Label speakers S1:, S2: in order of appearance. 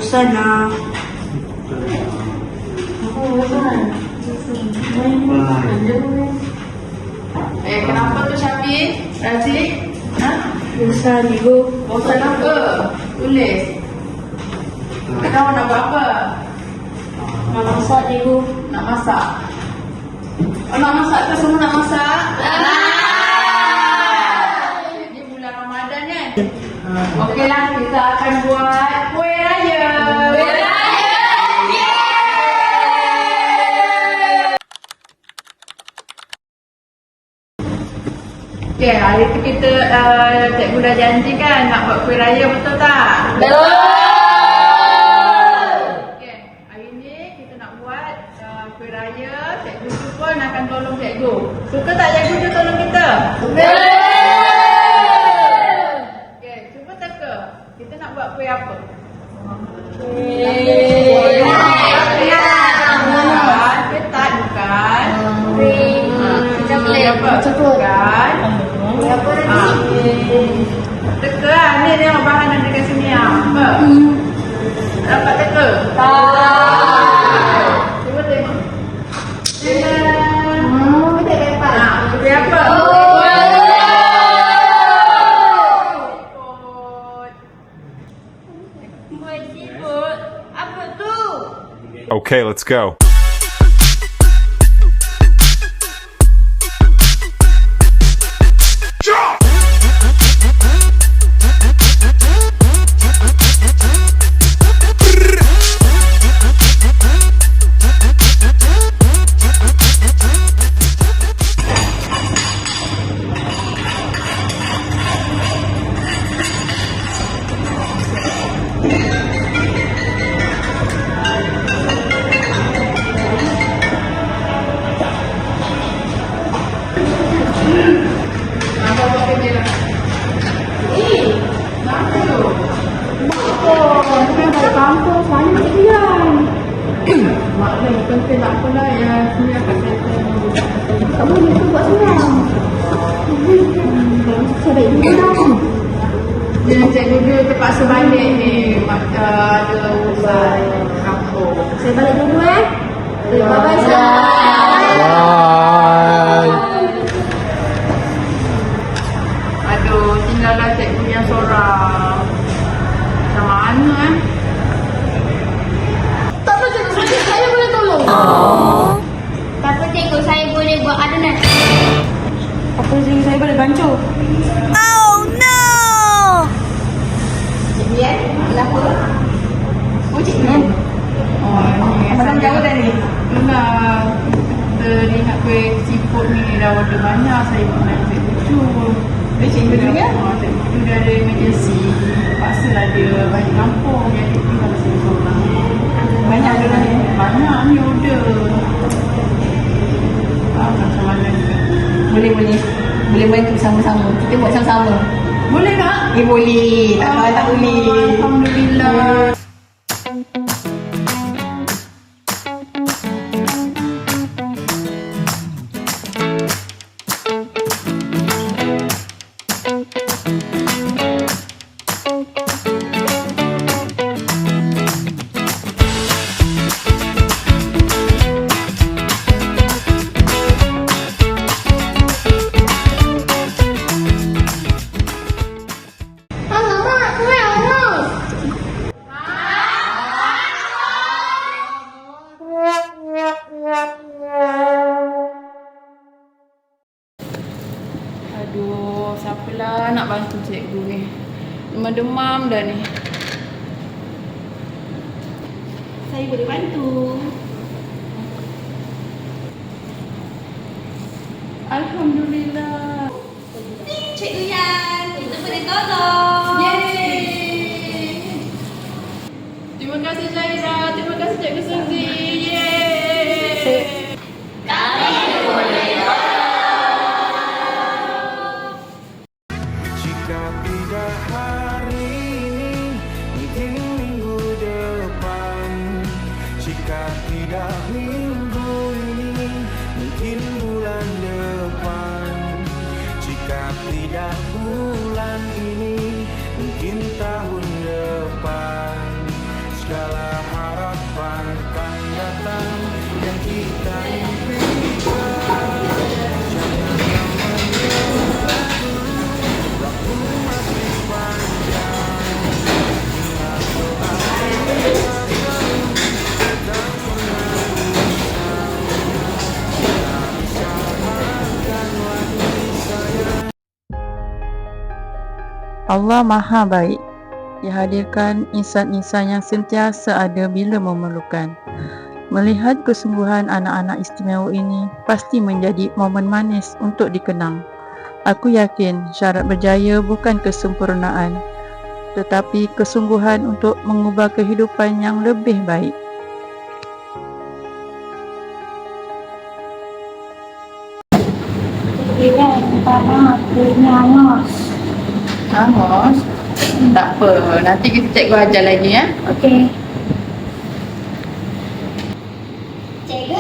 S1: sana.
S2: Kenapa tu Syafiq? Razik?
S1: Bosan ibu.
S2: Bosan apa? Tulis. Kau nak buat apa?
S1: Nak masak ibu.
S2: Nak masak. Oh, nak masak ke semua nak masak? Ini bulan Ramadan kan? Okeylah, kita akan buat kuih raya. Kuih raya! Okay, hari tu kita cikgu dah janji kan nak buat kuih raya, betul tak?
S3: Betul!
S2: Okay, hari ni kita nak buat kuih raya. Cikgu tu pun akan tolong cikgu. Suka tak cikgu tu tolong kita?
S3: Betul!
S2: Okay, cuba teka. Kita nak buat kuih apa? Ketat bukan?
S3: Coklat.
S2: Apa? Bukan?
S3: Apa lagi?
S2: Teka lah. Ni tengok bahan yang dekat sini lah. Apa? Dapat teka? Cuba tengok.
S3: Tak dapat.
S2: Kuih apa?
S3: Buat sibuk. Apa tu?
S4: Okay, let's go.
S2: Apa buat kerja lah? Kenapa tu?
S1: Bukan balik kampung. Mana nak diam?
S2: Mak dia penting tak apalah. Yang sini akan settle.
S1: Tak boleh tu buat seorang. Saya baik dulu dah.
S2: Dia cikgu dia terpaksa balik ni. Ada urusan kampung.
S1: Saya balik dulu Bye-bye saya.
S4: Bye.
S2: Aduh, tinggallah cikgu yang seorang. Macam mana
S1: Tak apa cikgu, saya boleh tolong.
S3: Tak apa cikgu, saya boleh buat adonan.
S1: Apa cikgu, saya boleh bancuh.
S2: Cikgu Yan? Kenapa? Oh, cikgu Yan? Oh, ni.
S1: Macam jauh dah ni.
S2: Itulah. Kita lihat kuih siput ni dah order banyak. Saya pernah cikgu tu.
S1: Cikgu tu kan?
S2: Cikgu tu dia ada emergency. Terpaksalah dia balik kampung. Jadi tinggal saya seorang.
S1: Banyak adonan ni.
S2: Banyak ni order. Macam mana ni?
S1: Boleh bantu sama-sama. Kita buat sama-sama.
S2: Boleh tak?
S1: Boleh. Tak boleh.
S2: Alhamdulillah.
S3: Alamak, kuih hangus.
S2: Aduh, siapalah nak bantu cikgu ni. Demam-demam dah ni.
S1: Saya boleh bantu.
S2: Alhamdulillah.
S3: Cikgu Yan, kita boleh tolong.
S2: Yeay. Terima kasih Zaira. Terima kasih Cikgu Suzy. Yeay.
S5: Jika tidak hari ini, mungkin minggu depan. Jika tidak minggu ini, mungkin bulan depan. Jika tidak bulan ini,
S6: Allah Maha Baik. Dihadirkan insan-insan yang sentiasa ada bila memerlukan. Melihat kesungguhan anak-anak istimewa ini pasti menjadi momen manis untuk dikenang. Aku yakin syarat berjaya bukan kesempurnaan, tetapi kesungguhan untuk mengubah kehidupan yang lebih baik.
S3: Iya, pertama punya Amos.
S2: Amos. Tak apa. Nanti kita cikgu ajar lagi ya.
S3: Okey. Cikgu